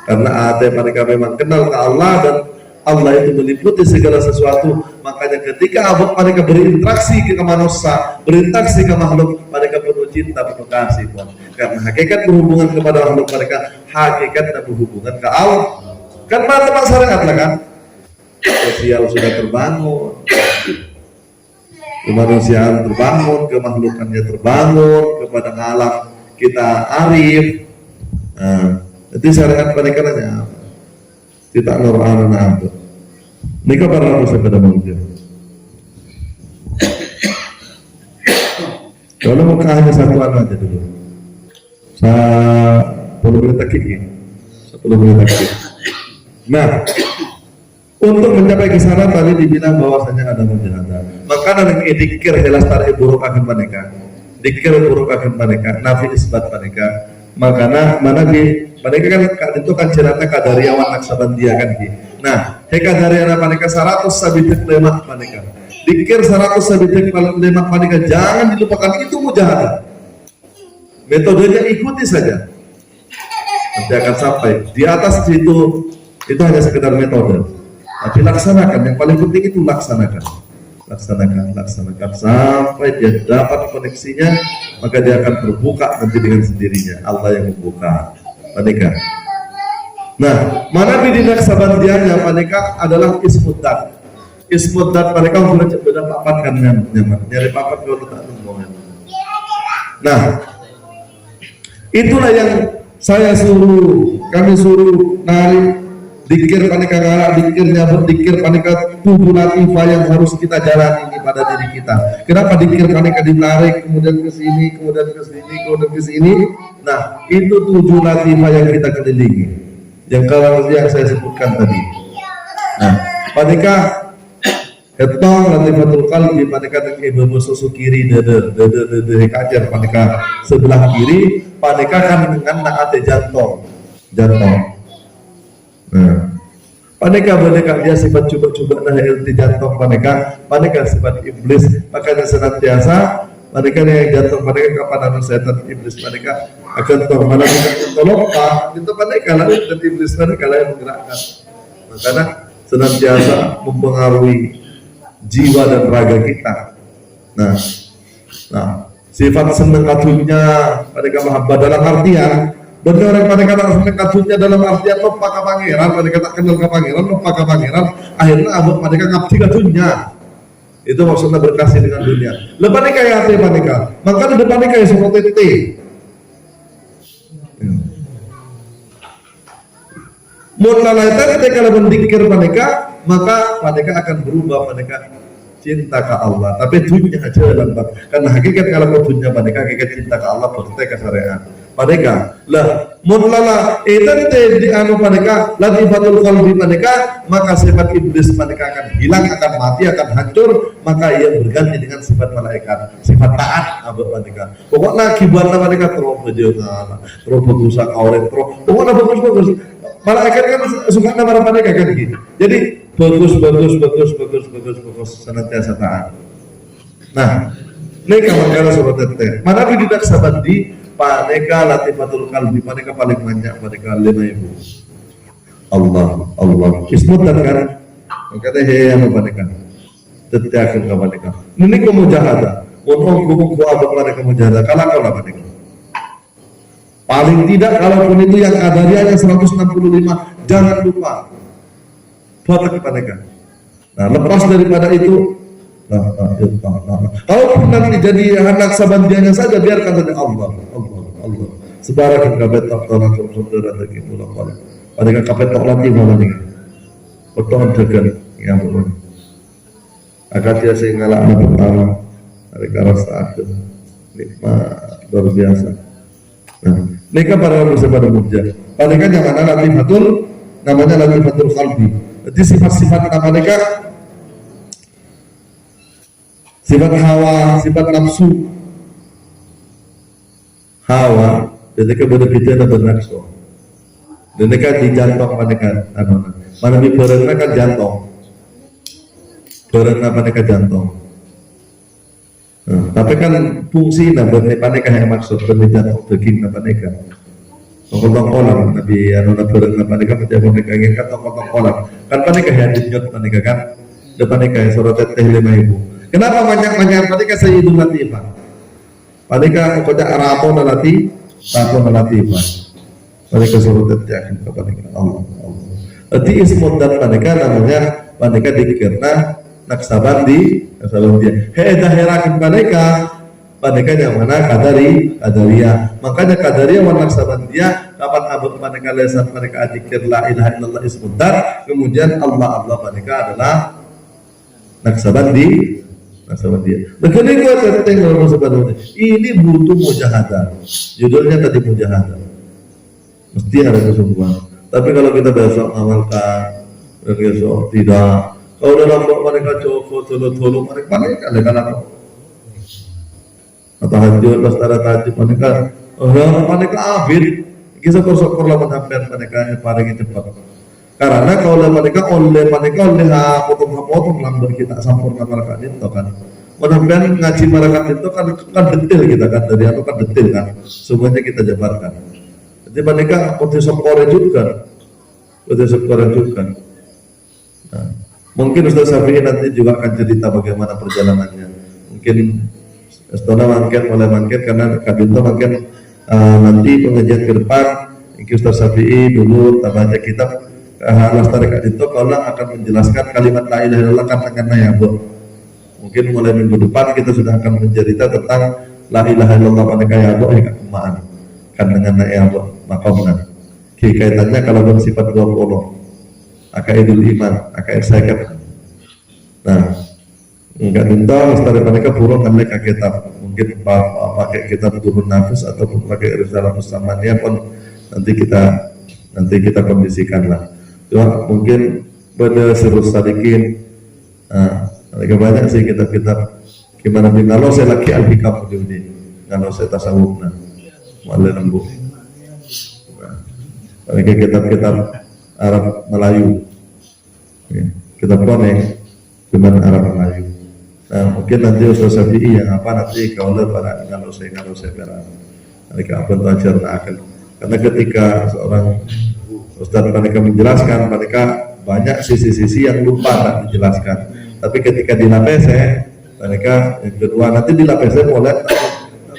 Karena ada mereka memang kenal ke Allah dan Allah itu meliputi segala sesuatu. Makanya ketika mereka berinteraksi ke manusia, berinteraksi ke makhluk, mereka penuh cinta, penuh kasih. Karena hakikat berhubungan kepada makhluk mereka, hakikatnya berhubungan ke Allah. Kan teman syariat lah kan. Sosial sudah terbangun, kemanusiaan terbangun, kemakhlukannya terbangun, kepada alam kita arif. Nah, jadi syariat mereka nanya kita nurana apa? Nikah para masa pada mungkin. Kalau mau hanya satu anak aja dulu. Sepuluh menit lagi. Nah, untuk mencapai ke sana tadi dibilang bahwasanya ada mujahadah. Maka yang dikir jelas tarik buruk akan mereka. Dikir buruk akan mereka. Nafi isbat mereka. Makanya mana di mereka kan itu kan cerita kadariawan naksabandia kan ki. Nah, kadariana mereka 100 sabitik lemak mereka. Dikir 100 sabitik lemak mereka jangan dilupakan, itu mujahadah. Metodenya ikuti saja. Nanti akan sampai di atas itu hanya sekedar metode. Tapi laksanakan, yang paling penting itu laksanakan sampai dia dapat koneksinya, maka dia akan terbuka nanti dengan sendirinya. Allah yang membuka. Panika. Nah, mana bidinak sabandianya panika adalah ismudat. Ismudat mereka sudah papat kan nyaman. Nyari papat kalau tak nunggu. Nah, itulah yang kami suruh narik dikir panika ngalah, dikirnya berdikir panika 7 latifah yang harus kita jalani ini pada diri kita. Kenapa dikir panika ditarik kemudian ke sini, kemudian ke sini, kemudian ke sini? Nah, itu 7 latifah yang kita kelilingi. Yang saya sebutkan tadi. Nah, panika ketong latifatul qalbi panika ibu susu kiri dede kacer panika sebelah kiri panika kan dengan naate jantung. Nah, panika dia sifat coba-coba nah ilti jantung panika sifat iblis, makanya senantiasa panika yang jantung panika kapan setan iblis panika akan panika tolong itu panika lah dan iblis panika lah yang menggerakkan, makanya senantiasa mempengaruhi jiwa dan raga kita. Nah, sifat senang kadunya panika mahabbah dalam artian benar orang pada kata seneng kadunya dalam artian lupa ke pangeran, pada kata kenal ke pangeran, lupa ke pangeran, akhirnya abot pada ngabdi kadunya. Itu maksudnya berkasih dengan dunia. Lepas ini kayak hati panika, maka di depan ini kayak seperti T. Mulai ketika kalau mendikir panika, maka panika akan berubah panika cinta ke Allah. Tapi dunia aja lambat. Karena hakikat kalau dunia panika hakikat cinta ke Allah berarti ke syariat. Panika lah mulala itu di anu panika latifatul qalbi panika, maka sifat iblis panika akan hilang, akan mati, akan hancur, maka ia berganti dengan sifat malaikat, sifat taat abad panika. Pokoknya kibarna panika terus berjalan, terus berusaha orang terus pokoknya bagus. Malaikat kan suka nama panika kan gitu. Jadi bagus senantiasa taat. Nah, ini kamar seperti itu. Mana tidak sahabat di paneka latifatul qalbi, paneka paling banyak paneka 5.000. Allah ismut dan kan kata he yang paneka tetiakan ke paneka ini ko mujahadah untuk abad paneka mujahadah kalau paneka Paling tidak kalaupun itu yang kadariahnya 165, jangan lupa batak paneka. Nah, lepas daripada itu, kalaupun nanti jadi anak sabandianya saja, biarkan saja Allah. Sebarakan kabet tak orang saudara lagi pulang balik. Paneka kabet tak latih malah nih. Potong jaga yang belum. Akan dia sehingga anak pertama, mereka rasa akhir nikmat luar biasa. Nah, mereka para manusia pada muja. Mereka yang mana latifatul, namanya latifatul qalbi. Jadi sifat-sifat mereka, sifat hawa, sifat nafsu, hawa. Jadi kemudian kita ada bernafsu. Dan mereka di jantung mereka, mana di berengna kan jantung, berengna mereka jantung. Nah, tapi kan fungsi mereka yang maksud berbicara daging mereka. Tongkol kolam nabi anu bereng mereka menjadi mereka ingin kan tongkol kolam kan mereka yang dijot mereka kan depan mereka yang surat teh 5.000. Kenapa banyak mereka Sayyidul Latifah? Mereka kepada Arabon Latif, Arabon Latifah. Mereka surat teh kepada Allah. Jadi ismut dan mereka namanya mereka dikirna naksabandi herakin mereka yang mana kadariyah. Makanya kadariyah wa naksabandiyah kapan abad mereka lesan mereka dzikir la ilaha illallah ismuddar, kemudian Allah mereka adalah naksabandiyah. Begini gua tentang dalam sebenarnya ini butuh mujahadah. Judulnya tadi mujahadah. Mesti ada kesungguhan. Tapi kalau kita besok amalkan, besok tidak. Kalau dalam mereka coba tolong mereka ada atau hajur lestara tajib mereka abid kisah kor lah menhampir mereka paling cepat karena kalau mereka oleh potong lambat kita sempurna mereka itu kan menhampir ngaji mereka itu kan detail kita kan dari anu kan detail kan semuanya kita jabarkan. Jadi mereka potensi kore juga nah, mungkin Ustaz Syafi'i nanti juga akan cerita bagaimana perjalanannya. Mungkin setelah mulai mangket karena kadinto mangket nanti pengajian ke depan. Ustaz Syafi'i dulu baca kitab Lestari Kadinto kalau akan menjelaskan kalimat la ilaha illallah kan ya Bu. Mungkin mulai minggu depan kita sudah akan mencerita tentang la ilaha illallah paneka ya Bu kumaan kan dengan ya Bu makomna. Kaitannya kalau bersifat 20 akaidul iman, akaid syaikat. Nah, enggak minta lestari mereka burung kan mereka kitab mungkin pakai kitab turun nafas ataupun pakai risalah mustamaniyah pun nanti kita kondisikan lah. Cuma mungkin pada serus sadikin mereka banyak sih kitab-kitab gimana kalau saya lagi al-hikam ini kalau saya tasawufna mulai lembu mereka kitab-kitab Arab Melayu kitab koneng gimana Arab Melayu. Nah, mungkin nanti Ustaz Syafi'i yang nanti kalau para kalau saya berang mereka apa ajar akan karena ketika seorang Ustaz mereka menjelaskan mereka banyak sisi-sisi yang lupa tak dijelaskan tapi ketika di lapese mereka yang kedua nanti di lapese boleh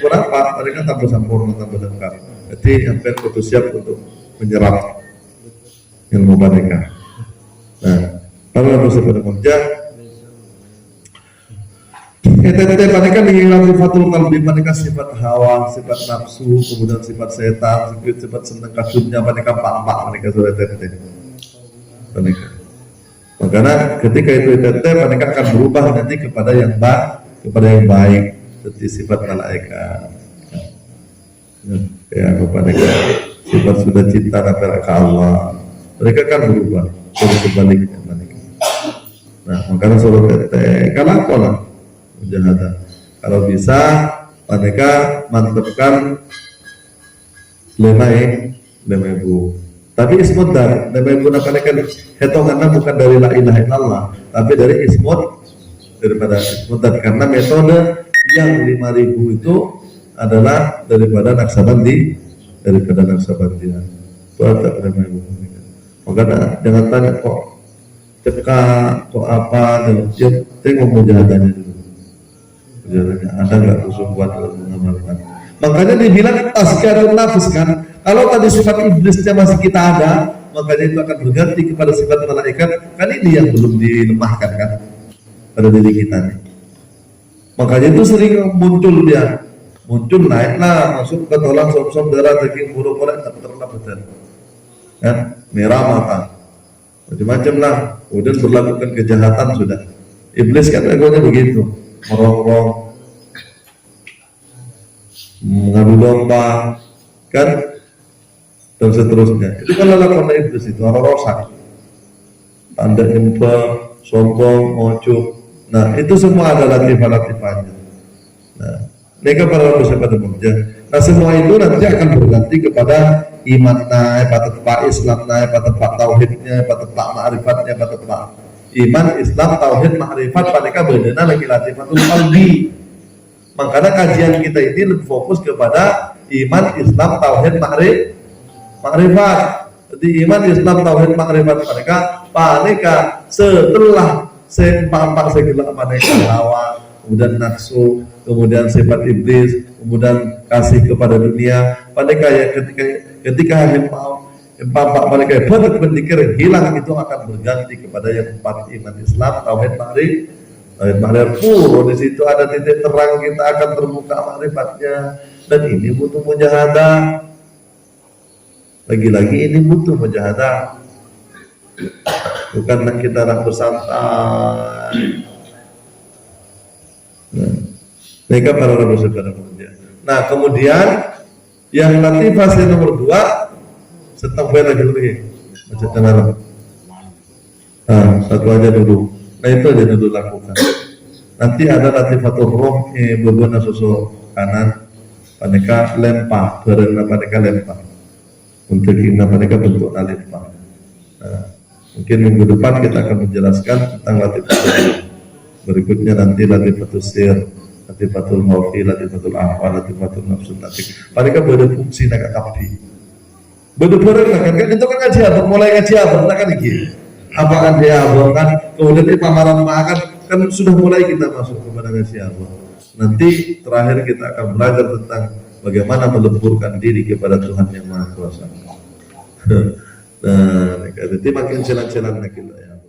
berapa mereka tambah sempurna tambah lengkap jadi hampir putus siap untuk menyerap ilmu mereka. Nah, kalau harus bekerja mereka mengingat sifatul qalbi mereka sifat hawa, sifat nafsu, kemudian sifat setan, sifat senang kacunnya mereka pak mereka sudah mereka. Makanya ketika itu mereka akan berubah nanti kepada yang baik, seperti sifat malaikat. Ya kepada sifat sudah cinta kepada Allah. Mereka akan berubah jadi sebaliknya mereka. Nah, makanya suruh kalau apa lah mujahadah. Kalau bisa mereka mantapkan lemai bu. Tapi ismut dan lemai bu mereka hitungannya bukan dari la ilaha illallah, tapi dari ismut daripada ismut dan karena metode yang 5.000 itu adalah daripada naksabandi itu ada lemai bu. Makanya jangan tanya kok cekak kok apa tengok mujahadahnya dulu. Ada nggak kesungguhan dalam mengamalkan? Makanya dibilang tazkiyatun nafs kan. Kalau tadi sifat iblisnya masih kita ada, makanya itu akan berganti kepada sifat malaikat. Kan ini yang belum dilemahkan kan pada diri kita nih. Makanya itu sering muncul dia, muncul naiklah masuk ke tulang som-som darah daging buruk oleh tak terkena badan, kan merah mata, macam-macam lah. Kemudian berlakukan kejahatan sudah. Iblis kan egonya begitu, merongrong, mengadu domba, kan, dan seterusnya. Itu kan lakukan iblis itu orang rosak, tanda nyembah, sombong, mojok. Nah itu semua ada latifah-latifannya. Nah mereka para sahabat bekerja. Nah semua itu nanti akan berganti kepada iman naik, patepak Islam naik, patepak tauhidnya, patepak ma'rifatnya, patepak iman, Islam, tauhid, ma'rifat, mereka berbeda lagi latifatul qalbi. Makanya kajian kita ini lebih fokus kepada iman, Islam, tauhid, ma'rifat. Jadi iman, Islam, tauhid, ma'rifat mereka setelah sempak segala mereka hawa, kemudian nafsu, kemudian sifat iblis, kemudian kasih kepada dunia. Mereka ya ketika empat mereka benar berpikir hilang, itu akan berganti kepada yang empat: iman, Islam, tauhid, ma'rifat. Di situ ada titik terang, kita akan terbuka ma'rifatnya. Dan ini butuh mujahadah. Lagi-lagi ini butuh mujahadah. Bukanlah kita nak bersantai. Nah, mereka para rabu saudara kemudian. Nah kemudian yang latifah yang nomor 2, setengah lagi dulu ya, macam mana? Nah, satu aja dulu. Nah itu aja dulu lakukan. Nanti ada latifatul roh, berguna sosok kanan, mereka lempar, berena mereka lempar. Untuk kita mereka bentuk lempar. Nah, mungkin minggu depan kita akan menjelaskan tentang latifatul. Berikutnya nanti latifatul sir, latifatul khawfi, latifatul ahwa, latifatul nafsu tatik. Mereka berfungsi nak kapi. Bener-bener kan itu kan ngaji abang, mulai ngaji abang kan iki. Apakah dia abang kan kemudian di pameran makan kan sudah mulai kita masuk kepada ngaji abang. Nanti terakhir kita akan belajar tentang bagaimana melemburkan diri kepada Tuhan yang Maha Kuasa. Nah, jadi makin jalan-jalan kita ya.